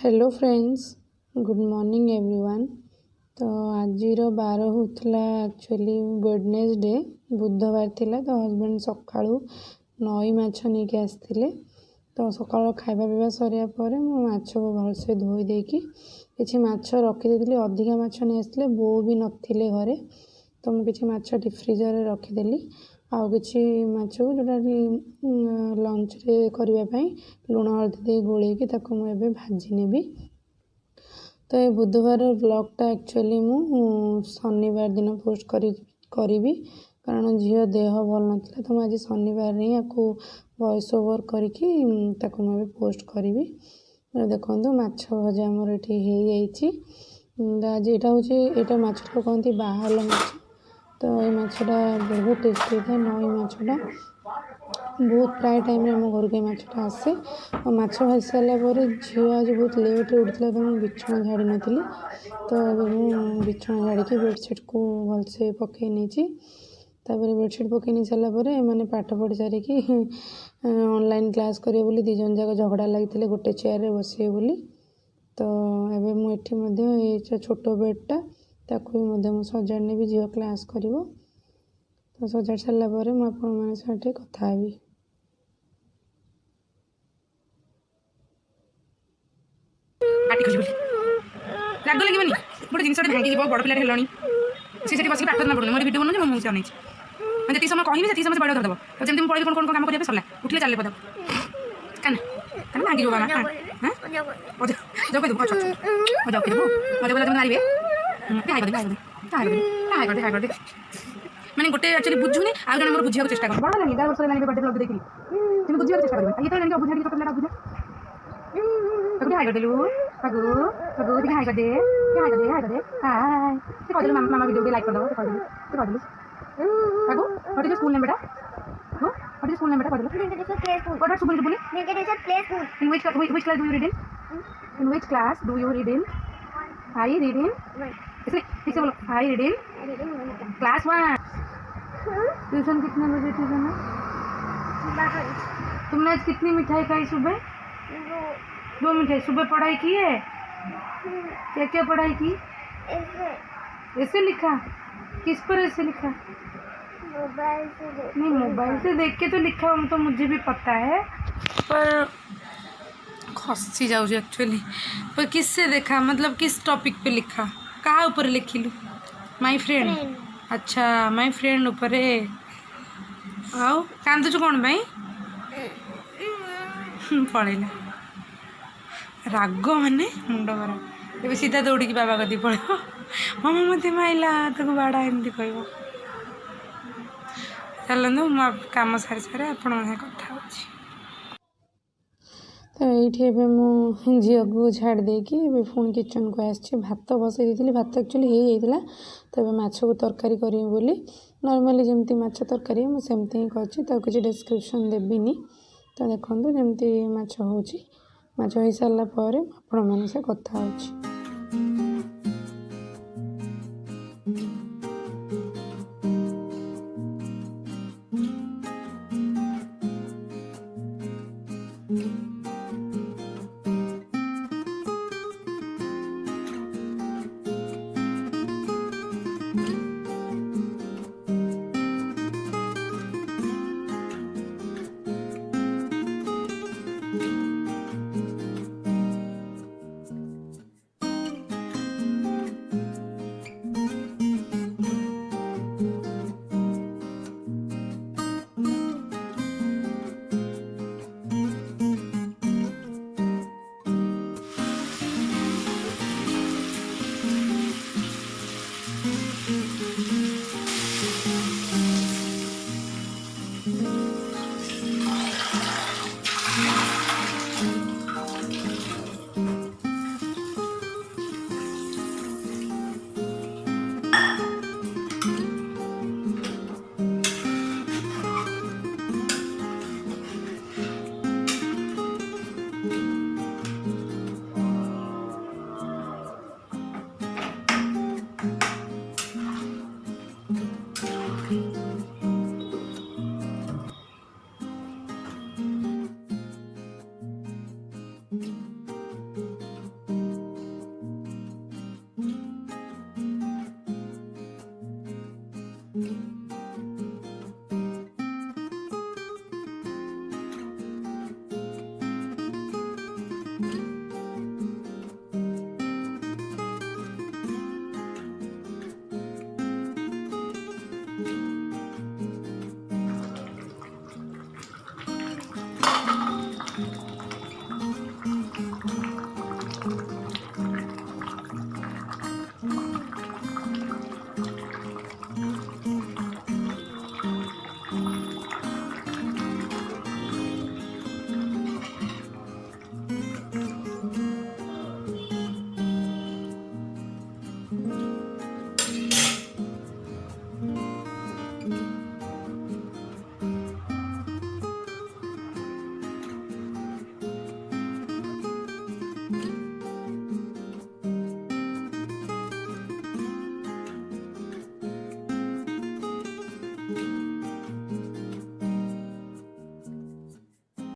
Hello friends, good morning everyone. तो आज बार होता एक्चुअली वेडनेसडे बुधवार थिला। तो हस्बैंड सका नई माछ नहीं आसते। तो सका खाଇବା पीवा सरिया पर मो माछ को भलसे धोई देकी किसी माछ रखीदे। अधिका माछ नहीं आसते, बो भी नथिले घरे। तो मुझे माछ डीप फ्रीजर रखीदेली। आउ किसी माछ को जोटा लंच रे करने लुण हल्दी दे गोलेकी मुझे भाजी नेबी। तो ये बुधवार व्लॉगटा एक्चुअली मु शनिवार दिन पोस्ट करी कारण झील देह भल नाला। तो मुझे शनिवार ही आपको वॉइस ओवर करके मुझे पोस्ट करी। देखो माछ भजा मोर ये आज यहाँ हूँ यहाँ माछटा कहती बाहर माछ। तो ये माछटा बहुत टेस्टी था। नई माछटा बहुत प्राय टाइम आम घर के माछटा आसे। और माछ भाजी सारापर झील आज बहुत लेट्रे उठता। तो मुझे बिछना झाड़ी नी। तो मुझे बिछना झाड़ी बेडसीट को भलसे पकई नहीं। बेडसीट पकई नहीं सारापर मैंने पाठ पढ़ी सारिकी ऑनलाइन क्लास करेंगे बोली दी जन जाक झगड़ा लगी गोटे चेयर बसवे बोली। तो एबे मुझे छोट बेडटा ताकू भी सजाड़ने भी झील क्लास कर। तो सजाड़ सारापर मुझे कथा हेबी। राग लगे गोटे जिन भांगी बड़ पिला हेलानी सी बस पाठ ना पड़े मोर भिडियो बनू मुझे अनेक मैं जी समय कहि जी समय बड़ धरदेव। तो जमी पढ़ी कौन कौन काम करेंगे सरला उठिले चलिए पदा क्या भांगी बाबा जब जब मारे मैंने गोटे एक्चुअली बुझुनी आउ जन मोर बुझा चेस्ट कर बड़ा लगे 11 वर्ष बर्थडे ब्लॉग देखी तुम बुझा चेस्ट कर ये तो बुझा पिला बुझा तक हाई कर देलु पगु पगु दी हाई कर दे हाय से कह मामा वीडियो लाइक कर दो कह देलु पगु व्हाट इज स्कूल नेम बेटा हो व्हाट इज स्कूल नेम बेटा कह देलु व्हाट आर स्कूल बोली इन which class do you read in which class do you read in I read in इसलिए ठीक से बोलो I read in class 1। Tuition कितने बजे ट्यूशन है? तुमने आज कितनी मिठाई खाई सुबह? 2 मिठाई। सुबह पढ़ाई की है? क्या क्या पढ़ाई की? ऐसे लिखा? किस पर ऐसे लिखा? मोबाइल से नहीं मोबाइल से देख के तो लिखा तो मुझे भी पता है, पर खसी जाऊँ एक्चुअली। पर किससे देखा, मतलब किस टॉपिक पे लिखा? कहाँ ऊपर लिखिलु? My friend. अच्छा माय फ्रेंड ऊपर आउ कांदुचु कौन भाई? पड़ेला राग माने मुंड खराब। ए सीधा दौड़ी बाबा कदी पड़ो मामा मत माइला ताको बाड़ा एमती कह चलू कम सारी सारे आपण कथा। तो ये मु झील को छाड़ देकी पुणी किचन को आसी भात बसई दी। भात एक्चुअली हो जाता। तो माछ को तरकारी करी बोली नॉर्मली जमती माछ तरकारी मुझे ही कर किसी डिस्क्रिप्शन देविनी। तो देखो जमती माछ हो सारा पर आपण से कथा हो।